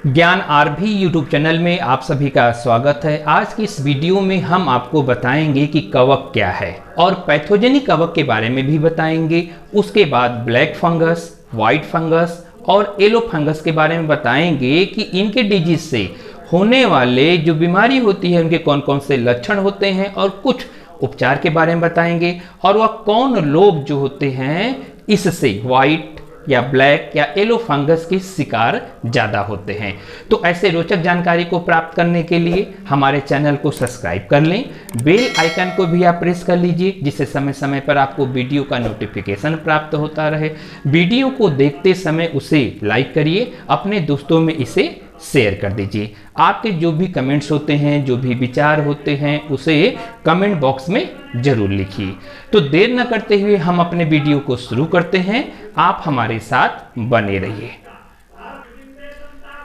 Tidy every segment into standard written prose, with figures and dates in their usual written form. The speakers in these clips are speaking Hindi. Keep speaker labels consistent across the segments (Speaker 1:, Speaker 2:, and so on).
Speaker 1: ज्ञान आरभी यूट्यूब चैनल में आप सभी का स्वागत है। आज की इस वीडियो में हम आपको बताएंगे कि कवक क्या है और पैथोजेनिक कवक के बारे में भी बताएंगे। उसके बाद ब्लैक फंगस, वाइट फंगस और येलो फंगस के बारे में बताएंगे कि इनके डिजीज से होने वाले जो बीमारी होती है उनके कौन कौन से लक्षण होते हैं और कुछ उपचार के बारे में बताएंगे और वह कौन लोग जो होते हैं इससे वाइट या ब्लैक या येलो फंगस के शिकार ज़्यादा होते हैं। तो ऐसे रोचक जानकारी को प्राप्त करने के लिए हमारे चैनल को सब्सक्राइब कर लें, बेल आइकन को भी आप प्रेस कर लीजिए जिससे समय समय पर आपको वीडियो का नोटिफिकेशन प्राप्त होता रहे। वीडियो को देखते समय उसे लाइक करिए, अपने दोस्तों में इसे शेयर कर दीजिए। आपके जो भी कमेंट्स होते हैं, जो भी विचार होते हैं, उसे कमेंट बॉक्स में जरूर लिखिए। तो देर न करते हुए हम अपने वीडियो को शुरू करते हैं। आप हमारे साथ बने रहिए।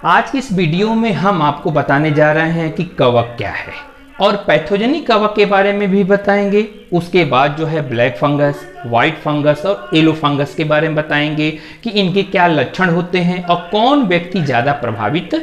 Speaker 1: आज की इस वीडियो में हम आपको बताने जा रहे हैं कि कवक क्या है और पैथोजेनिक कवक के बारे में भी बताएंगे। उसके बाद जो है ब्लैक फंगस, वाइट फंगस और येलो फंगस के बारे में बताएंगे कि इनके क्या लक्षण होते हैं और कौन व्यक्ति ज़्यादा प्रभावित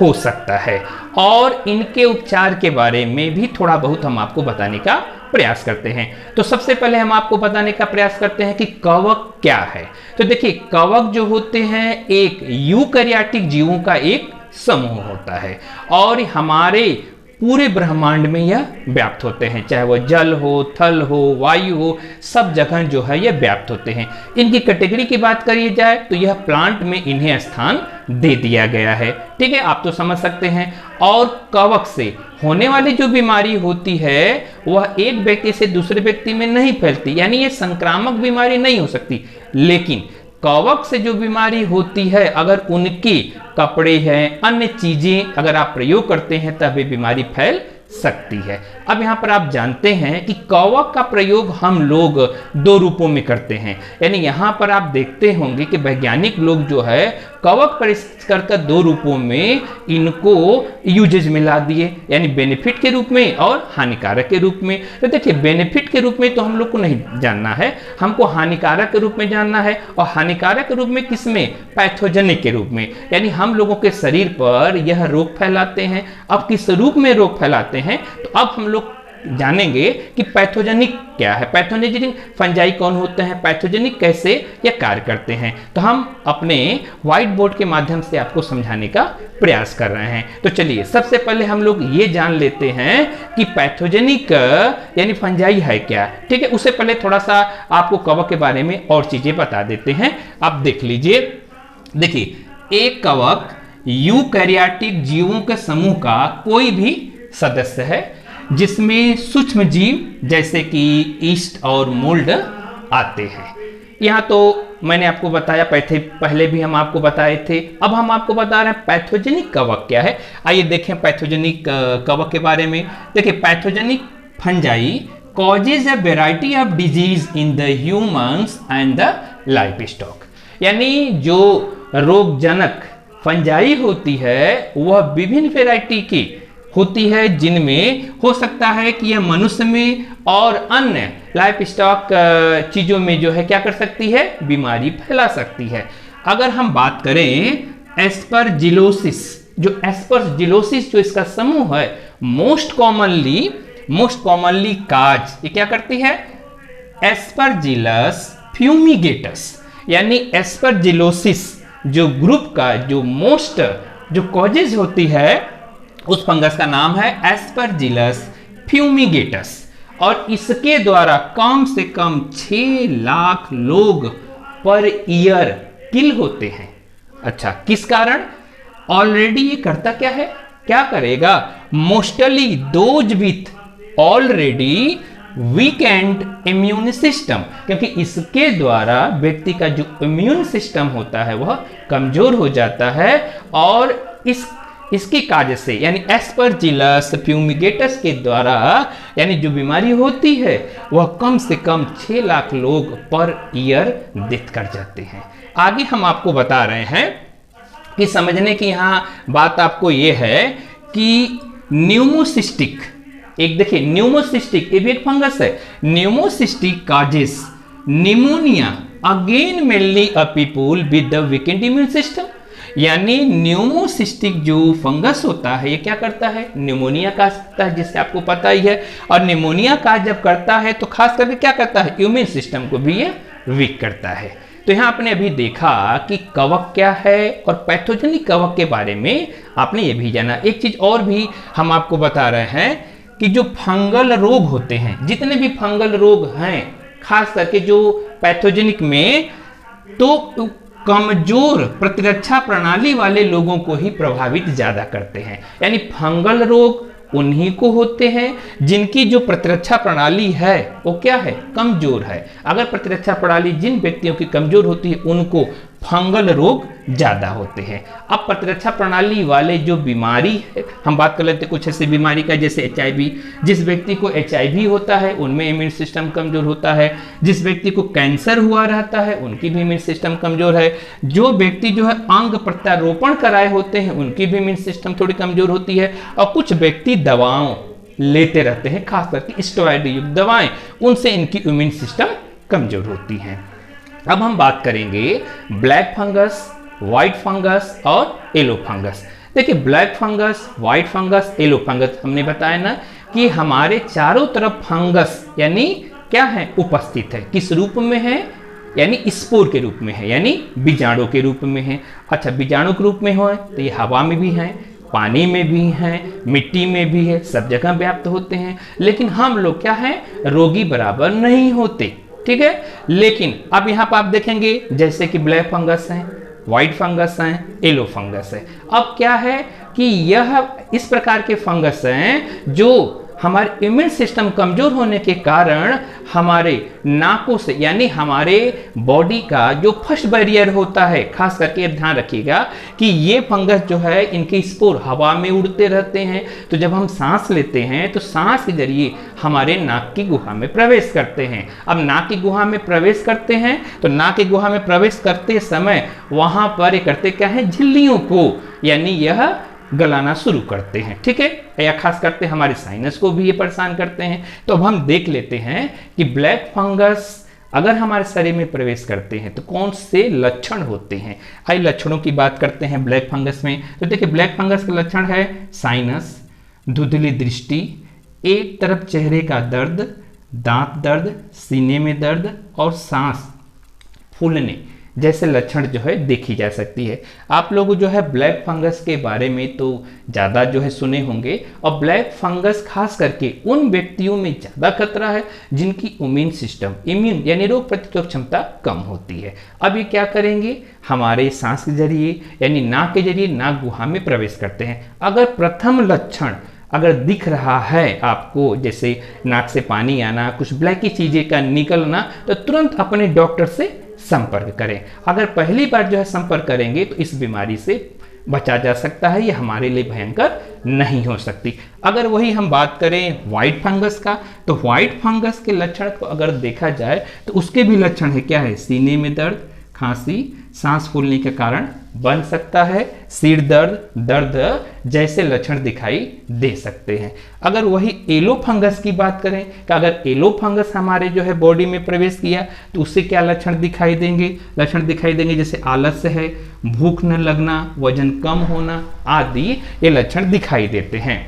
Speaker 1: हो सकता है, और इनके उपचार के बारे में भी थोड़ा बहुत हम आपको बताने का प्रयास करते हैं। तो सबसे पहले हम आपको बताने का प्रयास करते हैं कि कवक क्या है। तो देखिए, कवक जो होते हैं एक यूकैरियोटिक जीवों का एक समूह होता है और हमारे पूरे ब्रह्मांड में यह व्याप्त होते हैं, चाहे वह जल हो, थल हो, वायु हो, सब जगह जो है यह व्याप्त होते हैं। इनकी कैटेगरी की बात करी जाए तो यह प्लांट में इन्हें स्थान दे दिया गया है। ठीक है, आप तो समझ सकते हैं। और कवक से होने वाली जो बीमारी होती है वह एक व्यक्ति से दूसरे व्यक्ति में नहीं फैलती, यानी ये संक्रामक बीमारी नहीं हो सकती। लेकिन कवक से जो बीमारी होती है, अगर उनके कपड़े हैं, अन्य चीजें अगर आप प्रयोग करते हैं तब ये बीमारी फैल सकती है। अब यहाँ पर आप जानते हैं कि कवक का प्रयोग हम लोग दो रूपों में करते हैं, यानी यहाँ पर आप देखते होंगे कि वैज्ञानिक लोग जो है कवक परिष्कार कर दो रूपों में इनको यूजेज में ला दिए, यानी बेनिफिट के रूप में और हानिकारक के रूप में। तो देखिए, बेनिफिट के रूप में तो हम लोग को नहीं जानना है, हमको हानिकारक के रूप में जानना है। और हानिकारक के रूप में किसमें? पैथोजेनिक के रूप में, यानी हम लोगों के शरीर पर यह रोग फैलाते हैं। अब किस रूप में रोग फैलाते हैं, तो अब हम लोग जानेंगे कि पैथोजेनिक क्या है, पैथोजेनिक फंजाई कौन होते हैं, पैथोजेनिक कैसे ये कार्य करते हैं। तो हम अपने व्हाइट बोर्ड के माध्यम से आपको समझाने का प्रयास कर रहे हैं। तो चलिए, सबसे पहले हम लोग ये जान लेते हैं कि पैथोजेनिक यानी फंजाई है क्या। ठीक है, उससे पहले थोड़ा सा आपको कवक के बारे में और चीजें बता देते हैं। आप देख लीजिए। देखिए, एक कवक यूकैरियोटिक जीवों के समूह का कोई भी सदस्य है जिसमें सूक्ष्म जीव जैसे कि ईस्ट और मोल्ड आते हैं। यहाँ तो मैंने आपको बताया, पहले भी हम आपको बताए थे। अब हम आपको बता रहे हैं पैथोजेनिक कवक क्या है। आइए देखें पैथोजेनिक कवक के बारे में। देखिए, pathogenic fungi causes a variety of disease in the humans and the life stock, यानी जो रोगजनक फंजाई होती है वह विभिन्न वेराइटी की होती है, जिनमें हो सकता है कि यह मनुष्य में और अन्य लाइफ स्टॉक चीजों में जो है क्या कर सकती है, बीमारी फैला सकती है। अगर हम बात करें एस्परजिलोसिस, जो एस्परजिलोसिस जो इसका समूह है, मोस्ट कॉमनली काज ये क्या करती है, एस्परजिलस फ्यूमिगेटस, यानी एस्परजिलोसिस जो ग्रुप का जो मोस्ट जो कॉजेज होती है उस फंगस का नाम है एस्परजिलस फ्यूमिगेटस, और इसके द्वारा कम से कम 6 लाख लोग पर ईयर किल होते हैं। अच्छा, किस कारण? ऑलरेडी ये करता क्या है, क्या करेगा? Mostly those with already weekend immune system, क्योंकि इसके द्वारा व्यक्ति का जो इम्यून सिस्टम होता है वह कमजोर हो जाता है, और इसकी कार्य से यानी एस्परजिलस फ्यूमिगेटस के द्वारा यानी जो बीमारी होती है वह कम से कम 6 लाख लोग पर ईयर डेथ कर जाते हैं। आगे हम आपको बता रहे हैं कि समझने की यहाँ बात आपको ये है कि न्यूमोसिस्टिक, एक देखिए न्यूमोसिस्टिक ये भी एक फंगस है। Pneumocystis causes pneumonia again mainly a people with the weakened immune system, यानी न्यूमोसिस्टिक जो फंगस होता है ये क्या करता है, निमोनिया का सकता है, जिससे आपको पता ही है। और निमोनिया का जब करता है तो खास करके क्या करता है, इम्यून सिस्टम को भी ये वीक करता है। तो यहाँ आपने अभी देखा कि कवक क्या है और पैथोजेनिक कवक के बारे में आपने ये भी जाना। एक चीज और भी हम आपको बता रहे हैं कि जो फंगल रोग होते हैं, जितने भी फंगल रोग हैं खास करके जो पैथोजेनिक में, तो कमजोर प्रतिरक्षा प्रणाली वाले लोगों को ही प्रभावित ज्यादा करते हैं। यानी फंगल रोग उन्हीं को होते हैं जिनकी जो प्रतिरक्षा प्रणाली है वो क्या है, कमजोर है। अगर प्रतिरक्षा प्रणाली जिन व्यक्तियों की कमजोर होती है उनको फंगल रोग ज्यादा होते हैं। अब प्रतिरक्षा प्रणाली वाले जो बीमारी है, हम बात कर लेते हैं कुछ ऐसी बीमारी का, जैसे HIV। जिस व्यक्ति को HIV होता है उनमें इम्यून सिस्टम कमजोर होता है। जिस व्यक्ति को कैंसर हुआ रहता है उनकी भी इम्यून सिस्टम कमजोर है। जो व्यक्ति जो है अंग प्रत्यारोपण कराए होते हैं उनकी भी इम्यून सिस्टम थोड़ी कमजोर होती है। और कुछ व्यक्ति दवाओं लेते रहते हैं, खास करके स्टेरॉइड युक्त दवाएं, उनसे इनकी इम्यून सिस्टम कमजोर होती है। अब हम बात करेंगे ब्लैक फंगस, व्हाइट फंगस और येलो फंगस। देखिए black fungus, white fungus, yellow fungus, हमने बताया ना कि हमारे चारों तरफ फंगस यानी क्या है, उपस्थित है। किस रूप में है, यानी स्पोर के रूप में है, यानी बीजाणु के रूप में है। अच्छा, बीजाणु के रूप में हो तो ये हवा में भी है, पानी में भी हैं, मिट्टी में भी है, सब जगह व्याप्त होते हैं। लेकिन हम लोग क्या है, रोगी बराबर नहीं होते, ठीक है। लेकिन अब यहाँ पर आप देखेंगे जैसे कि ब्लैक फंगस है, व्हाइट फंगस है, येलो फंगस है। अब क्या है कि यह इस प्रकार के फंगस हैं जो हमारे इम्यून सिस्टम कमजोर होने के कारण हमारे नाकों से, यानी हमारे बॉडी का जो फर्स्ट बैरियर होता है, खास करके ध्यान रखिएगा कि ये फंगस जो है इनके स्पोर हवा में उड़ते रहते हैं। तो जब हम सांस लेते हैं तो सांस के जरिए हमारे नाक की गुहा में प्रवेश करते हैं। अब नाक की गुहा में प्रवेश करते हैं तो नाक की गुहा में प्रवेश करते समय वहां पर ये करते क्या है, झिल्लियों को यानी यह गलाना शुरू करते हैं, ठीक है। या खास करते हमारे साइनस को भी ये परेशान करते हैं। तो अब हम देख लेते हैं कि ब्लैक फंगस अगर हमारे शरीर में प्रवेश करते हैं तो कौन से लक्षण होते हैं। आइए लक्षणों की बात करते हैं ब्लैक फंगस में। तो देखिए ब्लैक फंगस का लक्षण है साइनस, धुंधली दृष्टि, एक तरफ चेहरे का दर्द, दांत दर्द, सीने में दर्द और सांस फूलने जैसे लक्षण जो है देखी जा सकती है। आप लोग जो है ब्लैक फंगस के बारे में तो ज़्यादा जो है सुने होंगे, और ब्लैक फंगस खास करके उन व्यक्तियों में ज़्यादा खतरा है जिनकी इम्यून सिस्टम, इम्यून यानी रोग प्रतिरोधक क्षमता कम होती है। अब ये क्या करेंगे, हमारे सांस के जरिए यानी नाक के जरिए नाक गुहा में प्रवेश करते हैं। अगर प्रथम लक्षण अगर दिख रहा है आपको, जैसे नाक से पानी आना, कुछ ब्लैकी चीज़ें का निकलना, तो तुरंत अपने डॉक्टर से संपर्क करें। अगर पहली बार जो है संपर्क करेंगे तो इस बीमारी से बचा जा सकता है, ये हमारे लिए भयंकर नहीं हो सकती। अगर वही हम बात करें व्हाइट फंगस का, तो व्हाइट फंगस के लक्षण को अगर देखा जाए तो उसके भी लक्षण है क्या है, सीने में दर्द, खांसी, सांस फूलने के कारण बन सकता है, सिर दर्द जैसे लक्षण दिखाई दे सकते हैं। अगर वही येलो फंगस की बात करें कि अगर येलो फंगस हमारे जो है बॉडी में प्रवेश किया तो उससे क्या लक्षण दिखाई देंगे, लक्षण दिखाई देंगे जैसे आलस्य है, भूख न लगना, वजन कम होना आदि ये लक्षण दिखाई देते हैं।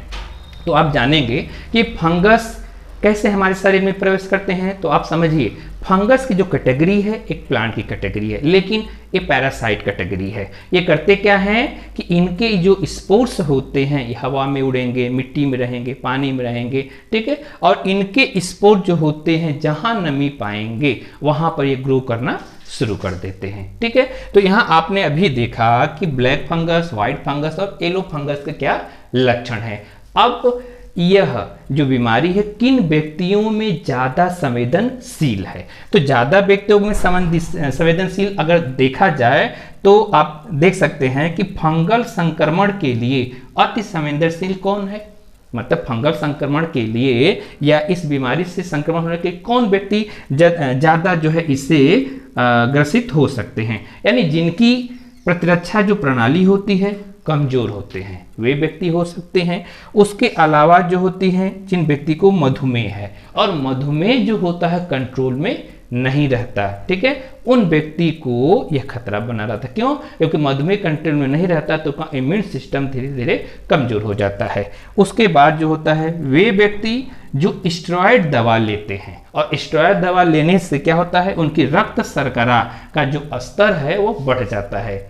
Speaker 1: तो आप जानेंगे कि फंगस कैसे हमारे शरीर में प्रवेश करते हैं। तो आप समझिए फंगस की जो कैटेगरी है एक प्लांट की कैटेगरी है, लेकिन ये पैरासाइट कैटेगरी है। ये करते क्या हैं कि इनके जो स्पोर्स होते हैं ये हवा में उड़ेंगे, मिट्टी में रहेंगे, पानी में रहेंगे, ठीक है। और इनके स्पोर जो होते हैं जहां नमी पाएंगे वहां पर ये ग्रो करना शुरू कर देते हैं, ठीक है। तो यहाँ आपने अभी देखा कि ब्लैक फंगस, व्हाइट फंगस और येलो फंगस के क्या लक्षण है। अब यह जो बीमारी है किन व्यक्तियों में ज्यादा संवेदनशील है, तो ज्यादा व्यक्तियों में संवेदनशील अगर देखा जाए तो आप देख सकते हैं कि फंगल संक्रमण के लिए अति संवेदनशील कौन है, मतलब फंगल संक्रमण के लिए या इस बीमारी से संक्रमण होने के कौन व्यक्ति ज्यादा जो है इससे ग्रसित हो सकते हैं। यानी जिनकी प्रतिरक्षा जो प्रणाली होती है कमजोर होते हैं वे व्यक्ति हो सकते हैं। उसके अलावा जो होती हैं जिन व्यक्ति को मधुमेह है, और मधुमेह जो होता है कंट्रोल में नहीं रहता, ठीक है, उन व्यक्ति को यह खतरा बना रहता। क्यों? क्योंकि मधुमेह कंट्रोल में नहीं रहता तो उनका इम्यून सिस्टम धीरे धीरे कमजोर हो जाता है। उसके बाद जो होता है, वे व्यक्ति जो स्टेरॉयड दवा लेते हैं, और स्टेरॉयड दवा लेने से क्या होता है, उनकी रक्त शर्करा का जो स्तर है वो बढ़ जाता है,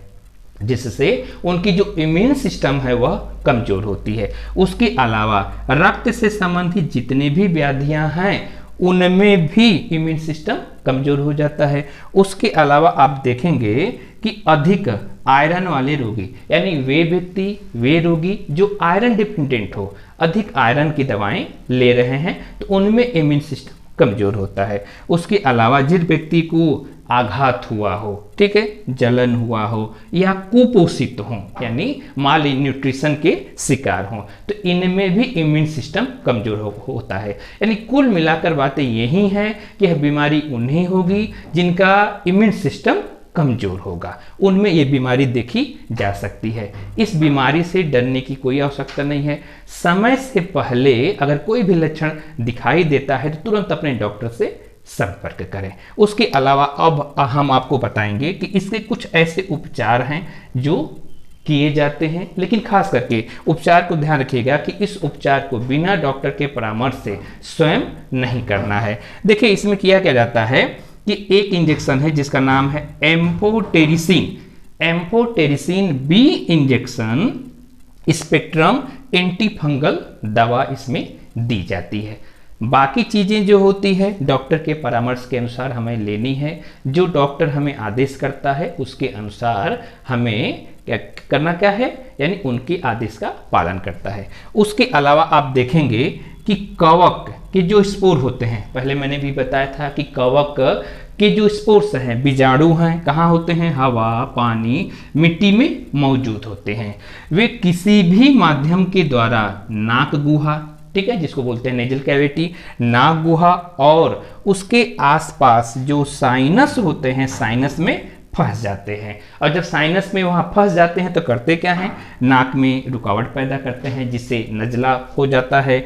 Speaker 1: जिससे उनकी जो इम्यून सिस्टम है वह कमजोर होती है। उसके अलावा रक्त से संबंधित जितने भी व्याधियां हैं उनमें भी इम्यून सिस्टम कमजोर हो जाता है। उसके अलावा आप देखेंगे कि अधिक आयरन वाले रोगी, यानी वे व्यक्ति, वे रोगी जो आयरन डिपेंडेंट हो, अधिक आयरन की दवाएं ले रहे हैं, तो उनमें इम्यून सिस्टम कमजोर होता है। उसके अलावा जिस व्यक्ति को आघात हुआ हो, ठीक है, जलन हुआ हो या कुपोषित हो, यानी माल न्यूट्रिशन के शिकार हो, तो इनमें भी इम्यून सिस्टम कमजोर होता है। यानी कुल मिलाकर बातें यही हैं कि यह बीमारी उन्हें होगी जिनका इम्यून सिस्टम कमजोर होगा, उनमें ये बीमारी देखी जा सकती है। इस बीमारी से डरने की कोई आवश्यकता नहीं है। समय से पहले अगर कोई भी लक्षण दिखाई देता है तो तुरंत अपने डॉक्टर से संपर्क करें। उसके अलावा अब हम आपको बताएंगे कि इसके कुछ ऐसे उपचार हैं जो किए जाते हैं, लेकिन खास करके उपचार को ध्यान रखिएगा कि इस उपचार को बिना डॉक्टर के परामर्श से स्वयं नहीं करना है। देखिए इसमें किया क्या जाता है कि एक इंजेक्शन है जिसका नाम है amphotericin, amphotericin B injection spectrum antifungal दवा इसमें दी जाती है। बाकी चीज़ें जो होती है डॉक्टर के परामर्श के अनुसार हमें लेनी है। जो डॉक्टर हमें आदेश करता है उसके अनुसार हमें क्या करना क्या है, यानी उनके आदेश का पालन करता है। उसके अलावा आप देखेंगे कि कवक के जो स्पोर होते हैं, पहले मैंने भी बताया था कि कवक के जो स्पोर्स हैं, बीजाणु हैं, कहाँ होते हैं, हवा, पानी, मिट्टी में मौजूद होते हैं। वे किसी भी माध्यम के द्वारा नाक गुहा, ठीक है, जिसको बोलते हैं नेजल कैविटी, नाक गुहा और उसके आसपास जो साइनस होते हैं, साइनस में फंस जाते हैं। और जब साइनस में वहाँ फंस जाते हैं तो करते क्या हैं, नाक में रुकावट पैदा करते हैं जिससे नजला हो जाता है।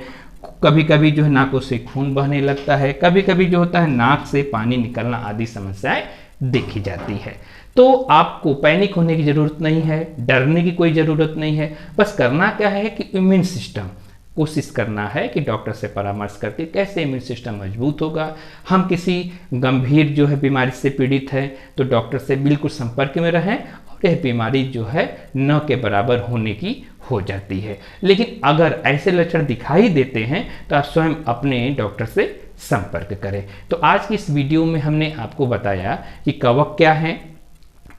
Speaker 1: कभी कभी जो है नाकों से खून बहने लगता है, कभी कभी जो होता है नाक से पानी निकलना आदि समस्याएं देखी जाती है। तो आपको पैनिक होने की जरूरत नहीं है, डरने की कोई ज़रूरत नहीं है। बस करना क्या है कि इम्यून सिस्टम कोशिश करना है कि डॉक्टर से परामर्श करके कैसे इम्यून सिस्टम मजबूत होगा। हम किसी गंभीर जो है बीमारी से पीड़ित हैं तो डॉक्टर से बिल्कुल संपर्क में रहें और यह बीमारी जो है न के बराबर होने की हो जाती है। लेकिन अगर ऐसे लक्षण दिखाई देते हैं तो आप स्वयं अपने डॉक्टर से संपर्क करें। तो आज की इस वीडियो में हमने आपको बताया कि कवक क्या है,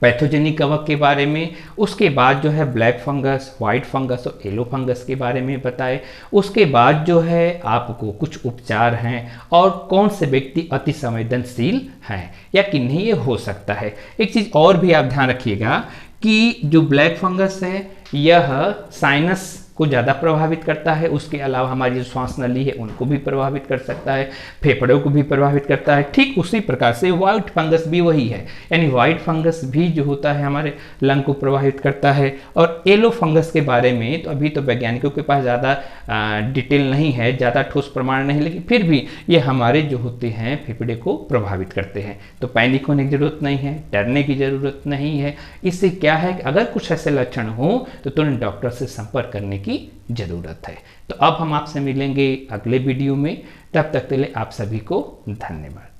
Speaker 1: पैथोजेनिक कवक के बारे में, उसके बाद जो है ब्लैक फंगस, वाइट फंगस और येलो फंगस के बारे में बताए। उसके बाद जो है आपको कुछ उपचार हैं और कौन से व्यक्ति अति संवेदनशील हैं या किन्हीं ये हो सकता है। एक चीज़ और भी आप ध्यान रखिएगा कि जो ब्लैक फंगस है यह साइनस को ज़्यादा प्रभावित करता है, उसके अलावा हमारी जो श्वास नली है उनको भी प्रभावित कर सकता है, फेफड़ों को भी प्रभावित करता है। ठीक उसी प्रकार से वाइट फंगस भी वही है, यानी वाइट फंगस भी जो होता है हमारे लंग को प्रभावित करता है। और येलो फंगस के बारे में तो अभी तो वैज्ञानिकों के पास ज़्यादा डिटेल नहीं है, ज़्यादा ठोस प्रमाण नहीं, लेकिन फिर भी ये हमारे जो होते हैं फेफड़े को प्रभावित करते हैं। तो पैनिक होने की ज़रूरत नहीं है, डरने की ज़रूरत नहीं है। इससे क्या है कि अगर कुछ ऐसे लक्षण हो तो तुरंत डॉक्टर से संपर्क करने की जरूरत है। तो अब हम आपसे मिलेंगे अगले वीडियो में, तब तक के लिए आप सभी को धन्यवाद।